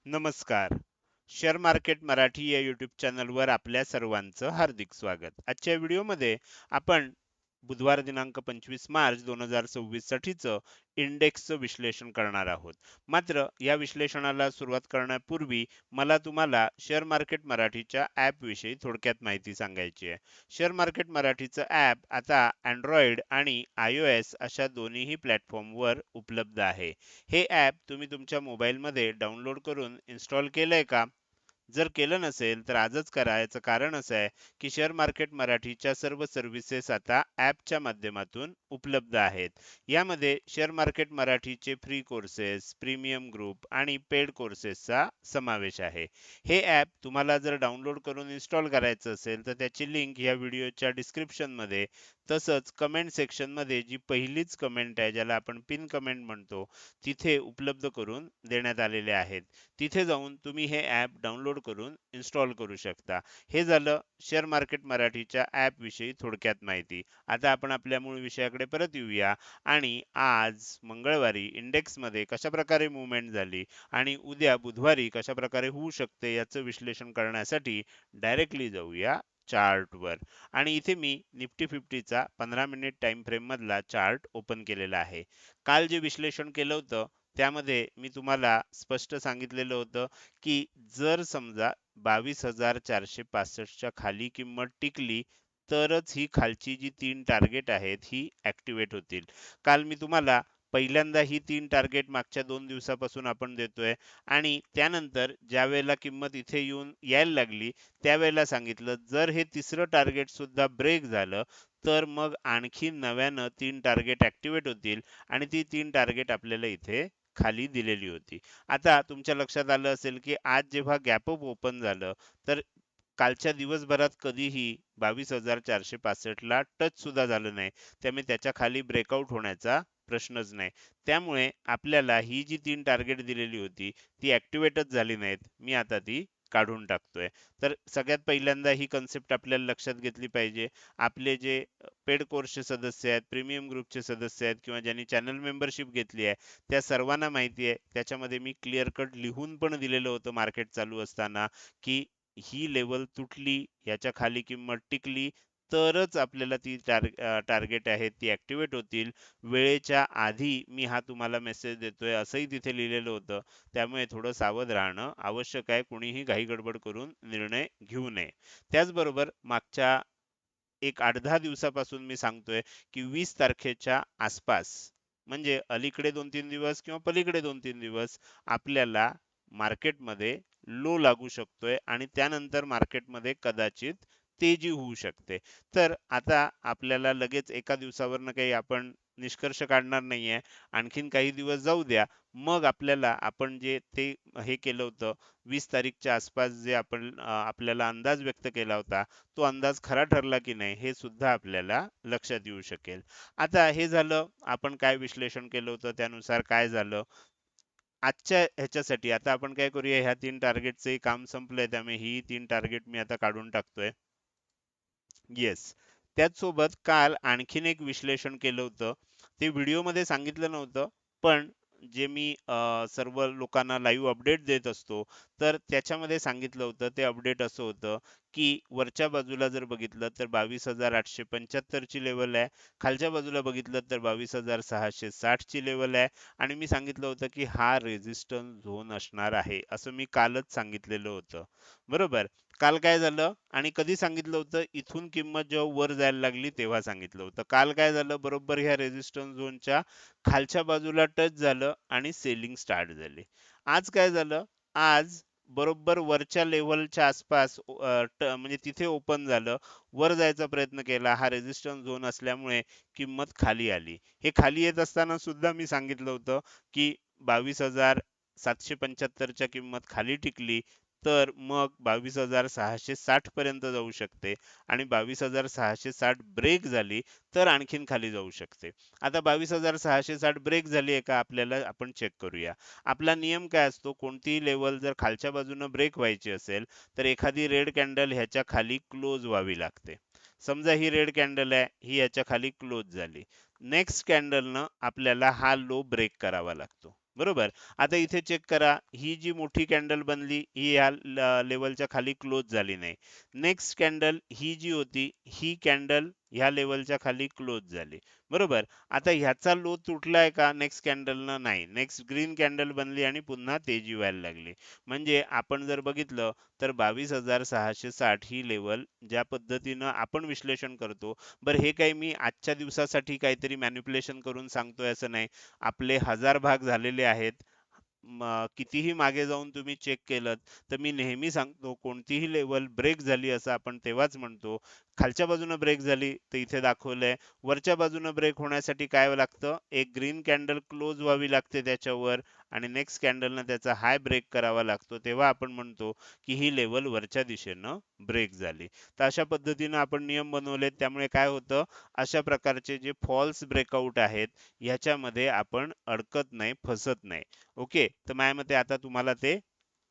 नमस्कार. Share market Marathi या YouTube चॅनलवर आपल्या सर्वांचं हार्दिक स्वागत. आजच्या व्हिडिओमध्ये आपण बुधवार दिनांक 25 मार्च 2026 साठीचं इंडेक्सचं विश्लेषण करणार आहोत. मात्र या विश्लेषणाला सुरुवात करण्यापूर्वी मला तुम्हाला शेअर मार्केट मराठीच्या ॲप विषयी थोडक्यात माहिती सांगायची आहे. शेअर मार्केट मराठीचं ॲप आता Android आणि iOS अशा दोन्हीही प्लॅटफॉर्मवर उपलब्ध आहे. हे ॲप तुम्ही तुमच्या मोबाईलमध्ये डाउनलोड करून इन्स्टॉल केलंय का? जर केलं नसेल तर आजच करा. याचं कारण असं आहे की शेअर मार्केट मराठीच्या सर्व सर्व्हिसेस आता ॲपच्या माध्यमातून उपलब्ध आहेत. यामध्ये शेअर मार्केट मराठीचे फ्री कोर्सेस, प्रीमियम ग्रुप आणि पेड कोर्सेसचा समावेश आहे. हे ॲप तुम्हाला जर डाउनलोड करून इन्स्टॉल करायचं असेल तर त्याची लिंक या व्हिडिओच्या डिस्क्रिप्शनमध्ये तसंच कमेंट सेक्शनमध्ये जी पहिलीच कमेंट आहे ज्याला आपण पिन कमेंट म्हणतो तिथे उपलब्ध करून देण्यात आलेले आहेत. तिथे जाऊन तुम्ही हे ॲप डाउनलोड करून इन्स्टॉल करू शकता. हे झालं शेअर मार्केट मराठीच्या ॲप विषयी थोडक्यात माहिती. आता आपण आपल्या मूळ विषयाकडे परत येऊया आणि आज मंगळवारी इंडेक्समध्ये कशाप्रकारे मूव्हमेंट झाली आणि उद्या बुधवारी कशाप्रकारे होऊ शकते याचं विश्लेषण करण्यासाठी डायरेक्टली जाऊया चार्टवर. आणि इथे मी निफ्टी 50चा 15 मिनिट टाइम फ्रेम मधला चार्ट ओपन केलेला आहे. काल जे विश्लेषण केलं होतं त्यामध्ये मी तुम्हाला स्पष्ट सांगितलेलं होतं की जर समजा 22,465 च्या खाली किंमत टिकली तरच ही खालची जी 3 टार्गेट आहेत ही ऍक्टिव्हेट होतील. काल मी तुम्हाला पहिल्यांदा ही 3 टार्गेट मागच्या 2 दिवसापासून आपण देतोय आणि त्यानंतर ज्या वेळेला किंमत इथे येऊन यायला लागली त्यावेळेला सांगितलं जर हे तिसरं टार्गेट सुद्धा ब्रेक झालं तर मग आणखी नव्यानं 3 टार्गेट ऍक्टिव्हेट होतील आणि ती 3 टार्गेट आपल्याला इथे खाली दिलेली होती. आता तुमच्या लक्षात आलं असेल की आज जेव्हा गॅप अप ओपन झालं तर कालच्या दिवसभरात कधीही 22,465 ला टच सुद्धा झालं नाही. त्यामुळे त्याच्या खाली ब्रेकआउट होण्याचा प्रश्नच नाही. त्यामुळे आपल्याला ही जी 3 टार्गेट दिलेली होती ती ऍक्टिव्हेटच झाली नाहीत. मी आता ती काढून टाकतोय. तर सगळ्यात पहिल्यांदा ही कन्सेप्ट आपल्याला लक्षात घेतली पाहिजे. आपले जे पेड कोर्सचे सदस्य आहेत, प्रीमियम ग्रुपचे सदस्य आहेत किंवा ज्यांनी चॅनल मेंबरशिप घेतली आहे त्या सर्वांना माहिती आहे. त्याच्यामध्ये मी क्लिअर कट लिहून पण दिलेलं होतं मार्केट चालू असताना की ही लेवल तुटली, याच्या खाली किंमत टिकली तरच आपल्याला ती टार्गेट आहेत ती ऍक्टिव्हेट होतील. वेळेच्या आधी मी हा तुम्हाला मेसेज देतोय असंही तिथे लिहिलेलं होतं. त्यामुळे थोडं सावध राहणं आवश्यक आहे. कुणीही घाई गडबड करून निर्णय घेऊ नये. त्याचबरोबर मागच्या एक 8-10 दिवसापासून मी सांगतोय की 20 तारखेच्या आसपास म्हणजे अलीकडे 2-3 दिवस किंवा पलीकडे 2-3 दिवस आपल्याला मार्केटमध्ये लो लागू शकतोय आणि त्यानंतर मार्केटमध्ये कदाचित तेजी होऊ शकते. तर आता आपल्याला लगेच एका दिवसावरनं काही आपण निष्कर्ष काढणार नाहीये. आणखीन काही दिवस जाऊ द्या. मग आपल्याला आपण जे ते हे केलं होतं 20 तारीखच्या आसपास जे आपण आपल्याला अंदाज व्यक्त केला होता तो अंदाज खरा ठरला की नाही हे सुद्धा आपल्याला लक्षात येऊ शकेल. आता हे झालं आपण काय विश्लेषण केलं होतं त्यानुसार काय झालं. आजच्या ह्याच्यासाठी आता आपण काय करूया ह्या 3 टार्गेटचंही काम संपलंय त्यामुळे ही 3 टार्गेट मी आता काढून टाकतोय. येस. त्याचसोबत काल आणखीन एक विश्लेषण केलं होतं. ते व्हिडिओमध्ये सांगितलं नव्हतं, पण जे मी सर्व लोकांना लाईव्ह अपडेट देत असतो, तर त्याच्यामध्ये सांगितलं होतं. ते अपडेट असं होतं, की वरच्या बाजूला जर बघितलं तर 22,875 ची लेव्हल आहे. खालच्या बाजूला बघितलं तर 22,660 ची लेव्हल आहे आणि मी सांगितलं होतं, की हा रेझिस्टन्स झोन असणार आहे. असं मी कालच सांगितलेलं होतं. बरोबर? काल काय झालं आणि कधी सांगितलं होतं इथून किंमत जेव्हा वर जायला लागली तेव्हा सांगितलं होतं. काल काय झालं बरोबर ह्या रेझिस्टन्स झोनच्या खालच्या बाजूला टच झालं आणि सेलिंग स्टार्ट झाली. आज काय झालं? आज बरोबर वरच्या लेव्हलच्या आसपास म्हणजे तिथे ओपन झालं. वर जायचा प्रयत्न केला. हा रेझिस्टन्स झोन असल्यामुळे किंमत खाली आली. हे खाली येत असताना सुद्धा मी सांगितलं होतं की 22,775 च्या किंमत खाली टिकली तर मग 22,660 पर्यंत जाऊ शकते आणि 22,660 ब्रेक झाली तर आणखीन खाली जाऊ शकते. आता 22,660 ब्रेक झाली आहे का आपल्याला आपण चेक करूया. आपला नियम काय असतो कोणतीही लेवल जर खालच्या बाजूने ब्रेक व्हायची असेल तर एखादी रेड कॅन्डल ह्याच्या खाली क्लोज व्हावी लागते. समजा ही रेड कॅन्डल आहे ही ह्याच्या खाली क्लोज झाली. नेक्स्ट कॅन्डलनं आपल्याला हा लो ब्रेक करावा लागतो. बरोबर. आता इथे चेक करा, ही जी मोठी कॅन्डल बनली, ही ह्या लेवलच्या खाली क्लोज झाली नाही. नेक्स्ट कॅन्डल ही जी होती, ही कॅन्डल ह्या लेवलच्या खाली क्लोज झाली. बरोबर. आता ह्याचा लो तुटलाय का नेक्स्ट कॅन्डलनं? नाही. नेक्स्ट ग्रीन कॅन्डल बनली आणि पुन्हा तेजी व्हायला लागली. म्हणजे आपण जर बघितलं तर 22,660 ही लेवल ज्या पद्धतीनं आपण विश्लेषण करतो. बरं, हे काही मी आजच्या दिवसासाठी काहीतरी मॅनिप्युलेशन करून सांगतोय असं नाही. आपले हजार भाग झालेले आहेत. कितीही मागे जाऊन तुम्ही चेक केलत, तर मी नेहमी सांगतो कोणतीही लेवल ब्रेक झाली असं आपण तेव्हाच म्हणतो. खालच्या बाजूनं ब्रेक झाली तर इथे दाखवलंय. वरच्या बाजूनं ब्रेक होण्यासाठी काय लागतं? एक ग्रीन कॅन्डल क्लोज व्हावी लागते त्याच्यावर आणि नेक्स्ट कॅन्डलनं त्याचा हाय ब्रेक करावा लागतो. तेव्हा आपण म्हणतो की ही लेवल वरच्या दिशेनं ब्रेक झाली. तर अशा पद्धतीनं आपण नियम बनवलेत. त्यामुळे काय होतं? अशा प्रकारचे जे फॉल्स ब्रेकआउट आहेत ह्याच्यामध्ये आपण अडकत नाही, फसत नाही. ओके. तर माझ्या मते आता तुम्हाला ते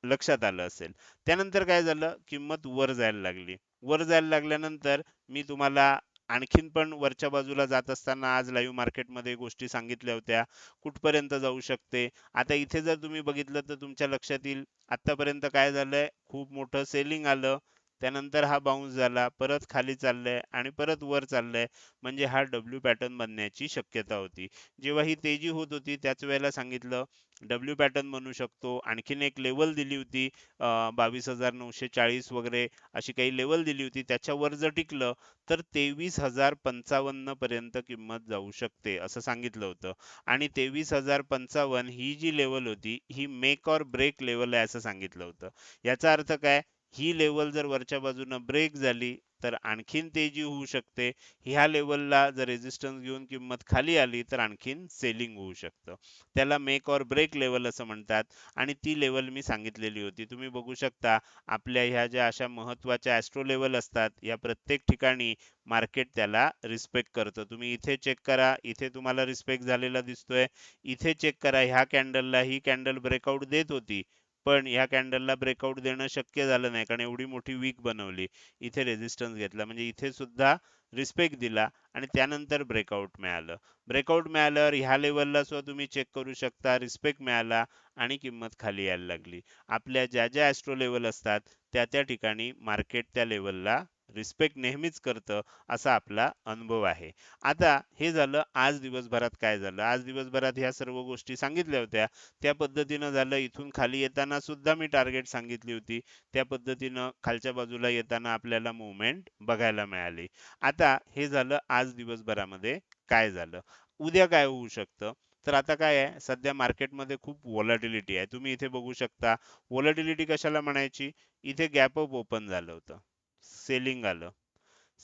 लक्षात आलं असेल. त्यानंतर काय झालं? किंमत वर जायला लागली. वर जायला लागल्यानंतर मी तुम्हाला आणखीन पण वरच्या बाजूला जात असताना आज लाईव्ह मार्केटमध्ये गोष्टी सांगितल्या होत्या. कुठपर्यंत जाऊ शकते. आता इथे जर तुम्ही बघितलं तर तुमच्या लक्षात येईल आतापर्यंत काय झालंय? खूप मोठं सेलिंग आलं. त्यानंतर हा बाउन्स झाला, परत खाली चाललंय आणि परत वर चाललंय. म्हणजे हा डब्ल्यू पॅटर्न बनण्याची शक्यता होती. जेव्हा ही तेजी होत होती त्याच वेळेला सांगितलं डब्ल्यू पॅटर्न बनू शकतो. आणखीन एक लेवल दिली होती 22,940 वगैरे अशी काही लेवल दिली होती. त्याच्यावर जर टिकलं तर 23,055 पर्यंत किंमत जाऊ शकते असं सांगितलं होतं. आणि 23,055 ही जी लेवल होती ही मेक ऑर ब्रेक लेवल आहे असं सांगितलं होतं. याचा अर्थ काय? ही लेवल जर वरच्या बाजूनं ब्रेक झाली तर आणखीन तेजी होऊ शकते. ह्या लेवलला जर रेझिस्टन्स घेऊन किंमत खाली आली तर आणखीन सेलिंग होऊ शकतं. त्याला मेक ऑर ब्रेक लेवल असं म्हणतात आणि ती लेवल मी सांगितलेली होती. तुम्ही बघू शकता आपल्या ह्या ज्या अशा महत्त्वाच्या ॲस्ट्रो लेवल असतात, या प्रत्येक ठिकाणी मार्केट त्याला रिस्पेक्ट करतं. तुम्ही इथे चेक करा, इथे तुम्हाला रिस्पेक्ट झालेला दिसतोय. इथे चेक करा, ह्या कॅन्डलला ही कॅन्डल ब्रेकआउट देत होती. पण ह्या कॅन्डलला ब्रेकआउट देणं शक्य झालं नाही कारण एवढी मोठी वीक बनवली. इथे रेझिस्टन्स घेतला म्हणजे इथे सुद्धा रिस्पेक्ट दिला आणि त्यानंतर ब्रेकआउट मिळालं. ब्रेकआउट मिळाल्यावर ह्या लेवलला सुद्धा तुम्ही चेक करू शकता रिस्पेक्ट मिळाला आणि किंमत खाली यायला लागली. आपल्या ज्या ज्या ॲस्ट्रो लेवल असतात त्या त्या ठिकाणी मार्केट त्या लेवलला रिस्पेक्ट नेहमीच करतं असा आपला अनुभव आहे. आता हे झालं आज दिवसभरात काय झालं. आज दिवसभरात ह्या सर्व गोष्टी सांगितल्या होत्या. त्या पद्धतीनं झालं. इथून खाली येताना सुद्धा मी टार्गेट सांगितली होती. त्या पद्धतीनं खालच्या बाजूला येताना आपल्याला मूव्हमेंट बघायला मिळाली. आता हे झालं आज दिवसभरामध्ये काय झालं. उद्या काय होऊ शकतं? तर आता काय आहे सध्या मार्केटमध्ये खूप व्हॉलॅटिलिटी आहे. तुम्ही इथे बघू शकता. व्हॉलॅटिलिटी कशाला म्हणायची? इथे गॅप अप ओपन झालं होतं. सेलिंग आलं.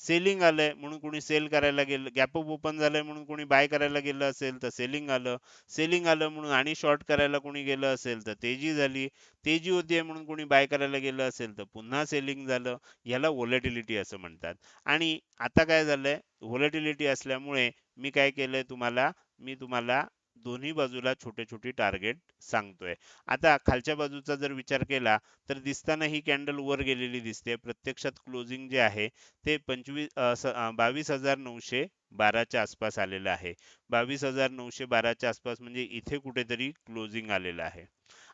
सेलिंग आलंय म्हणून कोणी सेल करायला गेलं. गॅप अप ओपन झालंय म्हणून कोणी बाय करायला गेलं असेल तर सेलिंग आलं. सेलिंग आलं म्हणून आणि शॉर्ट करायला कोणी गेलं असेल तर तेजी झाली. तेजी होतीये म्हणून कोणी बाय करायला गेलं असेल तर पुन्हा सेलिंग झालं. याला व्हॉलॅटिलिटी असं म्हणतात. आणि आता काय झालंय व्हॉलॅटिलिटी असल्यामुळे मी तुम्हाला दोन्ही बाजूला छोटे छोटे टार्गेट सांगतोय. आता खालच्या बाजूचा जर विचार केला तर दिसताना ही कॅन्डल वर गेलेली दिसते. प्रत्यक्षात क्लोजिंग जे आहे ते 22,912च्या आसपास आलेलं आहे. 22,912च्या आसपास म्हणजे इथे कुठेतरी क्लोजिंग आलेलं आहे.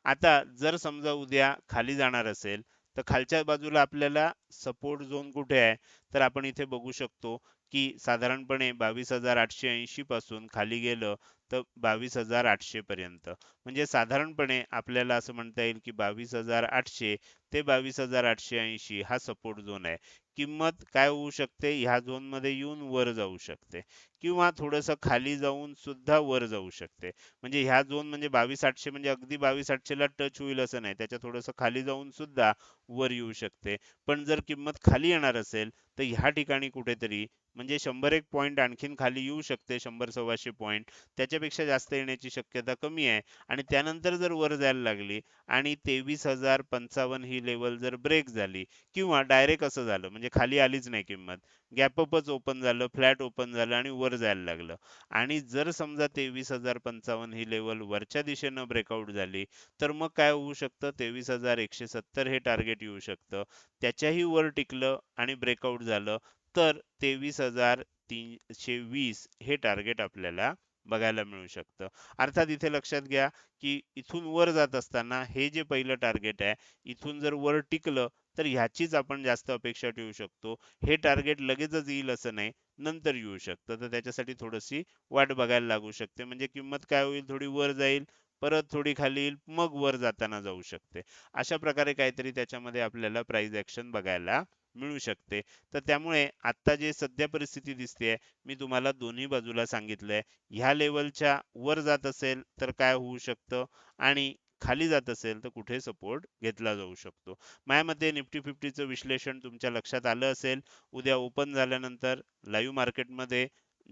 आता जर समजा उद्या खाली जाणार असेल तर खालच्या बाजूला आपल्याला सपोर्ट झोन कुठे आहे? तर आपण इथे बघू शकतो की साधारणपणे 22,880 पासून खाली गेलं तर 22,800 पर्यंत. म्हणजे साधारणपणे आपल्याला असं म्हणता येईल की 22,800 ते 22,880 हा सपोर्ट झोन आहे. किंमत काय होऊ शकते? ह्या झोनमध्ये येऊन वर जाऊ शकते किंवा थोडंसं खाली जाऊन सुद्धा वर जाऊ शकते. म्हणजे ह्या झोन म्हणजे 22,800 म्हणजे अगदी 22,800 ला टच होईल असं नाही. त्याच्या थोडंसं खाली जाऊन सुद्धा वर येऊ शकते. पण जर किंमत खाली येणार असेल तर ह्या ठिकाणी कुठेतरी म्हणजे 100-1 पॉइंट आणखीन खाली येऊ शकते. 100-125 पॉइंट त्याच्यापेक्षा जास्त येण्याची शक्यता कमी आहे. आणि त्यानंतर जर वर जायला लागली आणि 23,055 ही लेवल जर ब्रेक झाली किंवा डायरेक्ट असं झालं म्हणजे खाली आलीच नाही किंमत, गॅप अपच ओपन झालं, फ्लॅट ओपन झालं आणि वर जायला लागलं आणि जर समजा 23,055 ही लेवल वरच्या दिशेनं ब्रेकआउट झाली तर मग काय होऊ शकतं? 23,170 हे टार्गेट येऊ शकतं. त्याच्याही वर टिकलं आणि ब्रेकआउट झालं तर 23,320 हे टार्गेट आपल्याला बघायला मिळू शकतं. अर्थात इथे लक्षात घ्या, की इथून वर जात असताना हे जे पहिलं टार्गेट आहे, इथून जर वर टिकलं तर ह्याचीच आपण जास्त अपेक्षा ठेवू शकतो. हे टार्गेट लगेचच येईल असं नाही, नंतर येऊ शकतं. तर त्याच्यासाठी थोडीशी वाट बघायला लागू शकते. म्हणजे किंमत काय होईल, थोडी वर जाईल, परत थोडी खाली येईल, मग वर जाताना जाऊ शकते. अशा प्रकारे काहीतरी त्याच्यामध्ये आपल्याला प्राइस ॲक्शन बघायला मिळू शकते. तर त्यामुळे आता जे सध्या परिस्थिती दिसते, मी तुम्हाला दोन्ही बाजूला सांगितलंय. ह्या लेवलच्या वर जात असेल तर काय होऊ शकतं, आणि खाली जात असेल तर कुठे सपोर्ट घेतला जाऊ शकतो. माझ्या मते निफ्टी फिफ्टीचं विश्लेषण तुमच्या लक्षात आलं असेल. उद्या ओपन झाल्यानंतर लाईव्ह मार्केटमध्ये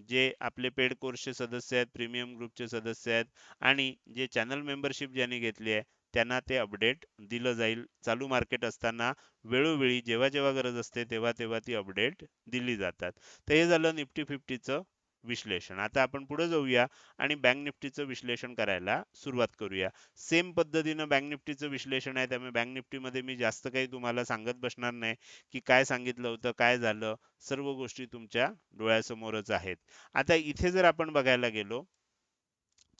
जे आपले पेड कोर्सचे सदस्य आहेत, प्रीमियम ग्रुपचे सदस्य आहेत, आणि जे चॅनल मेंबरशिप ज्यांनी घेतली आहे त्यांना ते अपडेट दिलं जाईल. चालू मार्केट असताना वेळोवेळी जेव्हा जेव्हा गरज असते तेव्हा तेव्हा ती अपडेट दिली जातात. तर हे झालं निफ्टी फिफ्टीचं विश्लेषण. आता आपण पुढे जाऊया आणि बँक निफ्टीचं विश्लेषण करायला सुरुवात करूया. सेम पद्धतीनं बँक निफ्टीचं विश्लेषण आहे, त्यामुळे बँक निफ्टीमध्ये मी जास्त काही तुम्हाला सांगत बसणार नाही, की काय सांगितलं होतं, काय झालं. सर्व गोष्टी तुमच्या डोळ्यासमोरच आहेत. आता इथे जर आपण बघायला गेलो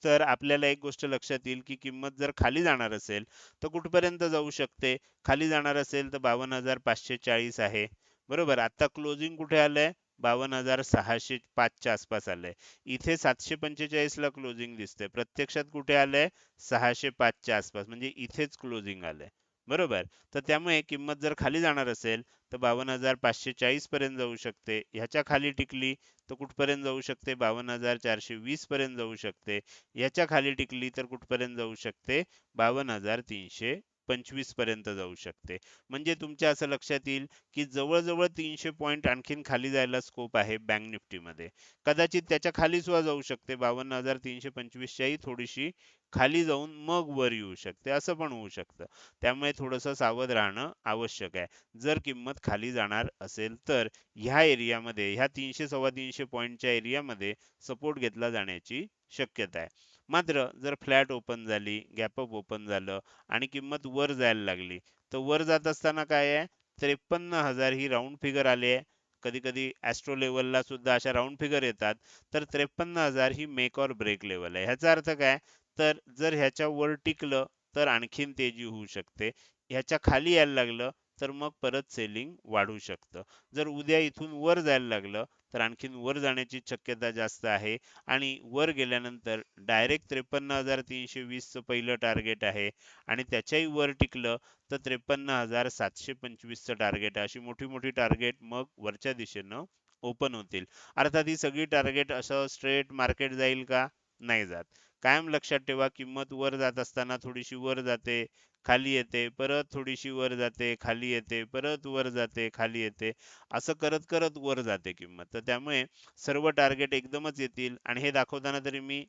तर आपल्याला एक गोष्ट लक्षात येईल, की किंमत जर खाली जाणार असेल तर कुठपर्यंत जाऊ शकते. खाली जाणार असेल तर 52,540 आहे. बरोबर, आता क्लोजिंग कुठे आलंय, 52,605 च्या आसपास आलंय. इथे 745 ला क्लोजिंग दिसतंय, प्रत्यक्षात कुठे आलंय, 605 च्या आसपास, म्हणजे इथेच क्लोजिंग आलंय. बरोबर. तर त्यामुळे किंमत जर खाली जाणार असेल तर 52,540 पर्यंत जाऊ शकते. ह्याच्या खाली टिकली तर कुठपर्यंत जाऊ शकते, 52,420 पर्यंत जाऊ शकते. याच्या खाली टिकली तर कुठपर्यंत जाऊ शकते, 52,325 पर्यंत जाऊ शकते. म्हणजे तुमच्या असं लक्षात येईल, की जवळजवळ 300 पॉईंट आणखीन खाली जायला स्कोप आहे बँक निफ्टीमध्ये. कदाचित त्याच्या खाली सुद्धा जाऊ शकते, 52,325 च्याही थोडीशी खाली जाऊन मग वर येऊ शकते, असं पण होऊ शकतं. त्यामुळे थोडंसं सावध राहणं आवश्यक आहे. जर किंमत खाली जाणार असेल तर ह्या एरियामध्ये, ह्या 300 सव्वा 300 पॉईंटच्या एरियामध्ये सपोर्ट घेतला जाण्याची शक्यता आहे. मात्र जर फ्लॅट ओपन झाली, गॅप अप ओपन झालं आणि किंमत वर जायला लागली, तर वर जात असताना काय आहे, 53,000 ही राऊंड फिगर आली आहे. कधी कधी ऍस्ट्रो लेवलला सुद्धा अशा राऊंड फिगर येतात. तर 53,000 ही मेक ऑर ब्रेक लेवल आहे. ह्याचा अर्थ काय, तर जर ह्याच्या वर टिकलं तर आणखीन तेजी होऊ शकते. ह्याच्या खाली यायला लागलं तर मग परत सेलिंग वाढू शकतं. जर उद्या इथून वर जायला लागलं तर आणखीन वर जाण्याची शक्यता जास्त आहे, आणि वर गेल्यानंतर डायरेक्ट 53,320 चं पहिलं टार्गेट आहे, आणि त्याच्याही वर टिकलं तर 53,725 चं टार्गेट आहे. अशी मोठी मोठी टार्गेट मग वरच्या दिशेनं ओपन होतील. अर्थात ही सगळी टार्गेट असं स्ट्रेट मार्केट जाईल का, नाही जात. कायम लक्षात ठेवा, किंमत वर जात असताना थोडीशी वर जाते, खाली येते, परत थोडीशी वर जाते, खाली येते, परत वर जाते, खाली येते, असं करत करत वर जाते किंमत. तर त्यामुळे सर्व टार्गेट एकदमच येतील, आणि हे दाखवताना तरी मी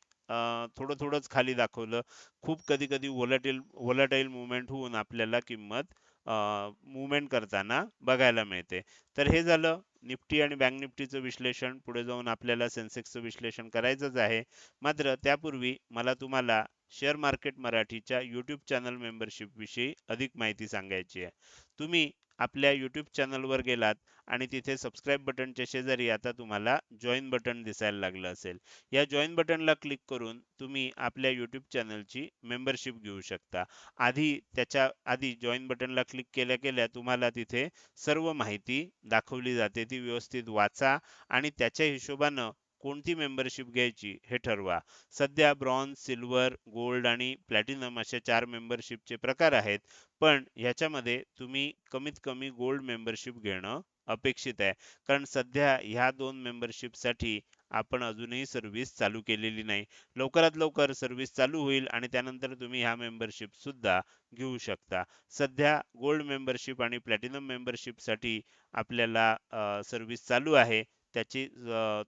थोडं थोडंच खाली दाखवलं. खूप कधी कधी व्होलाटाईल मुवमेंट होऊन आपल्याला किंमत मुवमेंट करताना बघायला मिळते. तर हे झालं निफ्टी आणि बँक निफ्टीचं विश्लेषण. पुढे जाऊन आपल्याला सेन्सेक्सचं विश्लेषण करायचंच आहे. मात्र त्यापूर्वी मला तुम्हाला शेअर मार्केट मराठीच्या यूट्यूब चॅनल मेंबरशिप विषयी अधिक माहिती सांगायची आहे. तुम्ही आपल्या यूट्यूब चॅनलवर गेलात आणि तिथे सबस्क्राईब बटनच्या शेजारी आता तुम्हाला जॉईन बटन दिसायला लागलं असेल. या जॉईन बटनला क्लिक करून तुम्ही आपल्या यूट्यूब चॅनलची मेंबरशिप घेऊ शकता. त्याच्या आधी जॉईन बटनला क्लिक केल्या केल्या तुम्हाला तिथे सर्व माहिती दाखवली जाते. ती व्यवस्थित वाचा आणि त्याच्या हिशोबानं कोणती मेंबरशिप घ्यायची हे ठरवा. सध्या ब्रॉन्झ, सिल्वर, गोल्ड आणि प्लॅटिनम असे 4 मेंबरशिपचे प्रकार आहेत. पण ह्याच्यामध्ये तुम्ही कमीत कमी गोल्ड मेंबरशिप घेणं अपेक्षित आहे. कारण सध्या ह्या 2 मेंबरशिपसाठी आपण अजूनही सर्व्हिस चालू केलेली नाही. लवकरात लवकर सर्व्हिस चालू होईल आणि त्यानंतर तुम्ही ह्या मेंबरशिप सुद्धा घेऊ शकता. सध्या गोल्ड मेंबरशिप आणि प्लॅटिनम मेंबरशिपसाठी आपल्याला सर्व्हिस चालू आहे. त्याची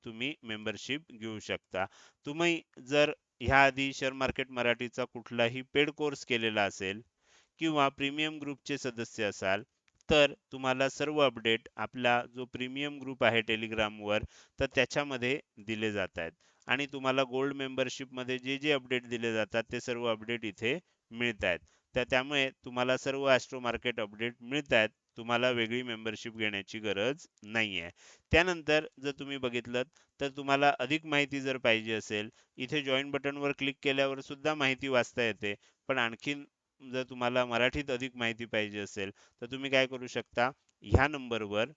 तुम्ही मेंबरशिप घेऊ शकता. तुम्ही जर ह्या आधी शेअर मार्केट मराठीचा कुठलाही पेड कोर्स केलेला असेल किंवा प्रीमियम ग्रुपचे सदस्य असाल, तर तुम्हाला सर्व अपडेट आपला जो प्रीमियम ग्रुप आहे टेलिग्रामवर, तर त्याच्यामध्ये दिले जात आहेत. आणि तुम्हाला गोल्ड मेंबरशिपमध्ये जे जे अपडेट दिले जातात ते सर्व अपडेट इथे मिळत आहेत. त्यामुळे तुम्हाला सर्व ॲस्ट्रो मार्केट अपडेट मिळतायत. तुम्हाला वेगळी मेंबरशिप घेण्याची गरज नाहीये. त्यानंतर जर तुम्ही बघितलं तर तुम्हाला अधिक माहिती जर पाहिजे असेल, इथे जॉइन बटनवर क्लिक केल्यावर सुद्धा माहिती वाचता येते. पण आणखीन जर तुम्हाला मराठीत अधिक माहिती पाहिजे असेल, तर तुम्ही काय करू शकता, ह्या नंबरवर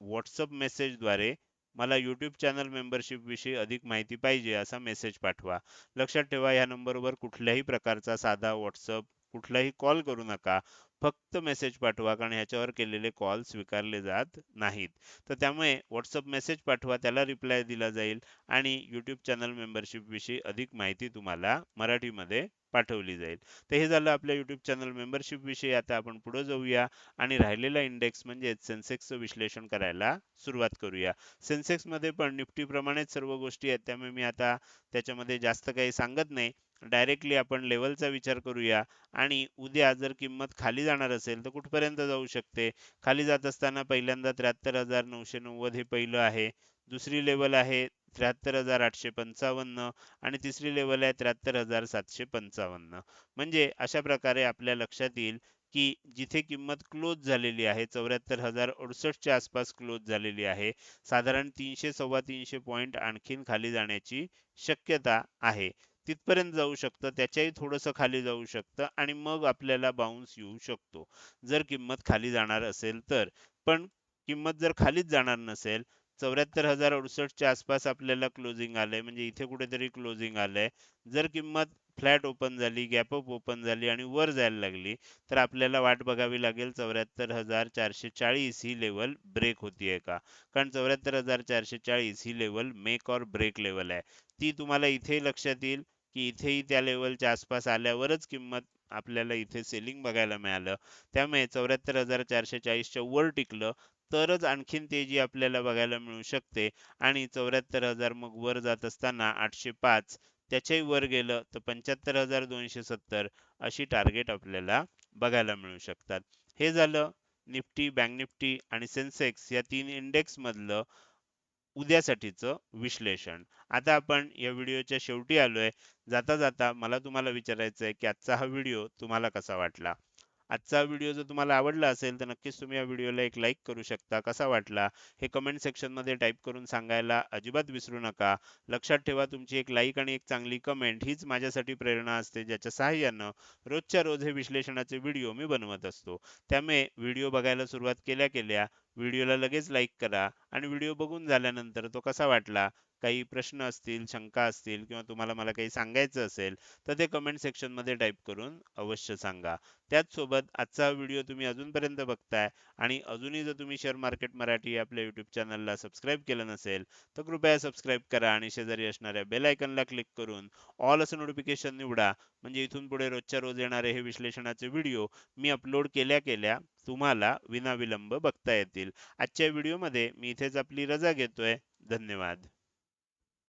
WhatsApp मेसेजद्वारे मला YouTube चॅनल मेंबरशिप विषयी अधिक माहिती पाहिजे असा मेसेज पाठवा. लक्षात ठेवा, ह्या नंबरवर कुठल्याही प्रकारचा साधा WhatsApp, कुठलाही कॉल करू नका. फक्त मेसेज पाठवा, कारण ह्याच्यावर केलेले कॉल स्वीकारले जात नाहीत. तर त्यामुळे WhatsApp मेसेज पाठवा, त्याला रिप्लाय दिला जाईल आणि YouTube चॅनल मेंबरशिप विषयी अधिक माहिती तुम्हाला मराठीमध्ये पाठवली जाईल. तर हे झालं आपल्या YouTube चॅनल मेंबरशिप विषयी. आता आपण पुढे जाऊया आणि राहिलेला इंडेक्स म्हणजे सेन्सेक्सचं विश्लेषण करायला सुरुवात करूया. सेन्सेक्समध्ये पण निफ्टीप्रमाणेच सर्व गोष्टी आहेत, त्यामुळे मी आता त्याच्यामध्ये जास्त काही सांगत नाही. डायरेक्टली आपण लेवलचा विचार करूया आणि उद्या जर किंमत खाली जाणार असेल तर कुठपर्यंत जाऊ शकते. खाली जात असताना पहिल्यांदा 73,990 हे पहिलं आहे. दुसरी लेवल आहे 73,855 आणि तिसरी लेवल आहे 73,755. म्हणजे अशा प्रकारे आपल्या लक्षात येईल की जिथे किंमत क्लोज झालेली आहे 74,068 च्या आसपास क्लोज झालेली आहे, साधारण 300 सव्वा 300 पॉइंट आणखीन खाली जाण्याची शक्यता आहे. तिथपर्यंत जाऊ शकतं, त्याच्याही थोडंसं खाली जाऊ शकतं आणि मग आपल्याला बाउन्स येऊ शकतो जर किंमत खाली जाणार असेल तर. पण किंमत जर खालीच जाणार नसेल, 74,068 च्या आसपास आपल्याला क्लोजिंग आलंय, म्हणजे इथे कुठेतरी क्लोजिंग आलंय. जर किंमत फ्लॅट ओपन झाली, गॅप अप ओपन झाली आणि वर जायला लागली, तर आपल्याला वाट बघावी लागेल 74,440 ही लेवल ब्रेक होतीये का. कारण 74,440 ही लेवल मेक और ब्रेक लेवल आहे. ती तुम्हाला इथे लक्षात येईल की इथेही त्या लेवलच्या आसपास आल्यावरच किंमत आपल्याला इथे सेलिंग बघायला मिळालं. त्यामुळे 74,440 च्या वर टिकलं तरच आणखीन तेजी आपल्याला बघायला मिळू शकते आणि 74,000 मग वर जात असताना 805 त्याच्याही वर गेलं तर 75,270 अशी टार्गेट आपल्याला बघायला मिळू शकतात. हे झालं निफ्टी, बँक निफ्टी आणि सेन्सेक्स या 3 इंडेक्स मधलं उद्यासाठीचं विश्लेषण. आता आपण या व्हिडिओच्या शेवटी आलोय. जाता जाता मला तुम्हाला विचारायचं आहे की आजचा हा व्हिडिओ तुम्हाला कसा वाटला. आजचा व्हिडिओ जर तुम्हाला आवडला असेल तर नक्कीच तुम्ही या व्हिडिओला एक लाईक करू शकता. कसा वाटला हे कमेंट सेक्शन मध्ये टाईप करून सांगायला अजिबात विसरू नका. लक्षात ठेवा, तुमची एक लाईक आणि एक चांगली कमेंट हीच माझ्यासाठी प्रेरणा असते, ज्याच्या सहाय्यानं रोजच्या रोज हे विश्लेषणाचे व्हिडिओ मी बनवत असतो. त्यामुळे व्हिडिओ बघायला सुरुवात केल्या केल्या व्हिडिओला लगेच लाईक करा आणि व्हिडिओ बघून झाल्यानंतर तो कसा वाटला, काही प्रश्न असतील, शंका असतील किंवा तुम्हाला मला काही सांगायचं असेल तर ते कमेंट सेक्शन मध्ये टाईप करून अवश्य सांगा. त्याचसोबत आजचा व्हिडिओ तुम्ही अजूनपर्यंत बघताय आणि अजूनही जर तुम्ही शेअर मार्केट मराठी आपल्या युट्यूब चॅनलला सबस्क्राईब केलं नसेल तर कृपया सबस्क्राईब करा आणि शेजारी असणाऱ्या बेल आयकॉनला क्लिक करून ऑल असं नोटिफिकेशन निवडा. म्हणजे इथून पुढे रोजच्या रोज येणारे हे विश्लेषणाचे व्हिडिओ मी अपलोड केल्या केल्या तुम्हाला विनाविलंब बघता येतील. आजच्या व्हिडिओमध्ये मी इथेच आपली रजा घेतोय. धन्यवाद.